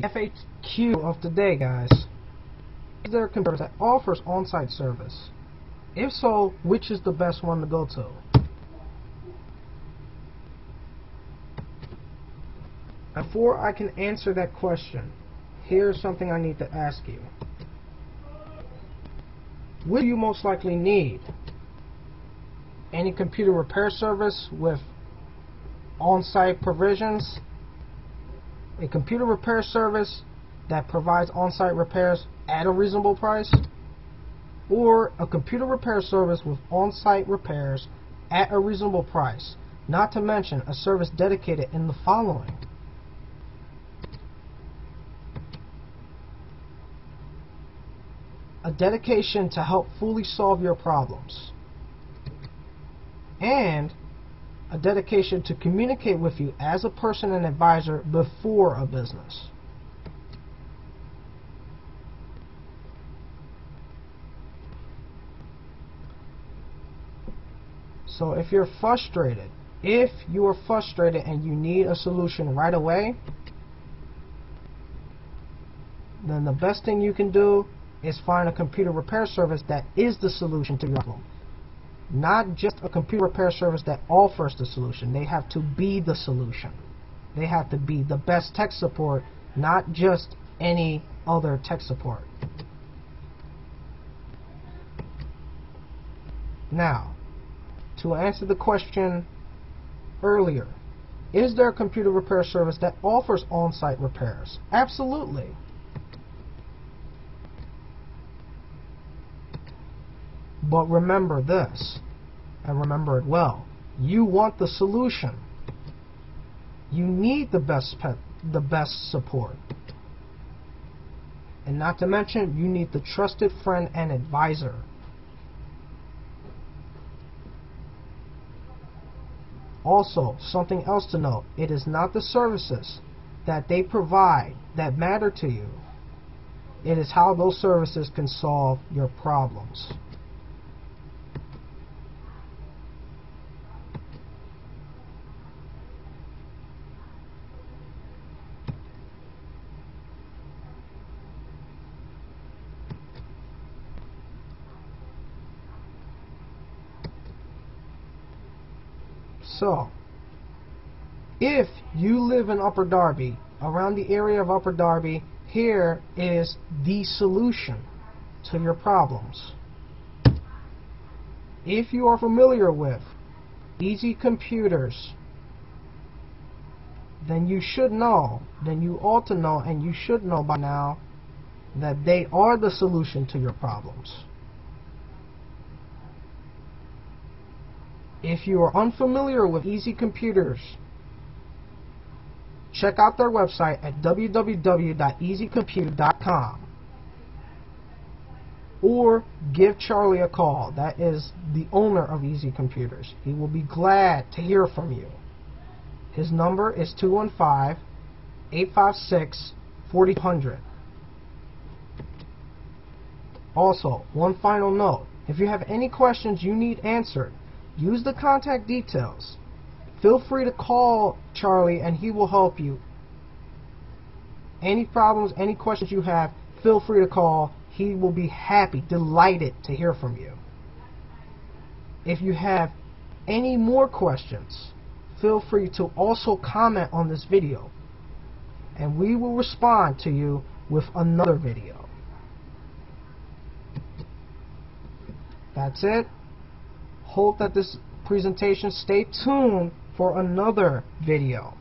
FAQ of today, guys. Is there a computer that offers on-site service? If so, which is the best one to go to? Before I can answer that question, here's something I need to ask you. What do you most likely need? Any computer repair service with on-site provisions? A computer repair service that provides on-site repairs at a reasonable price? Or a computer repair service with on-site repairs at a reasonable price, not to mention a service dedicated in the following: a dedication to help fully solve your problems, and a dedication to communicate with you as a person and advisor before a business. So if you are frustrated and you need a solution right away, then the best thing you can do is find a computer repair service that is the solution to your problem. Not just a computer repair service that offers the solution. They have to be the solution. They have to be the best tech support, not just any other tech support. Now, to answer the question earlier, is there a computer repair service that offers on-site repairs? Absolutely. But remember this, and remember it well. You want the solution. You need the best support. And not to mention, you need the trusted friend and advisor. Also, something else to note, it is not the services that they provide that matter to you. It is how those services can solve your problems. So, if you live in Upper Darby, around the area of Upper Darby, here is the solution to your problems. If you are familiar with Easy Computers, then you should know, then you ought to know, and you should know by now that they are the solution to your problems. If you are unfamiliar with Easy Computers, check out their website at www.easycomputer.com or give Charlie a call. That is the owner of Easy Computers. He will be glad to hear from you. His number is 215-856-4000. Also, one final note. If you have any questions you need answered, use the contact details. Feel free to call Charlie and he will help you. Any problems, any questions you have, feel free to call. He will be happy, delighted to hear from you. If you have any more questions, feel free to also comment on this video and we will respond to you with another video. That's it. Hope that this presentation, stay tuned for another video.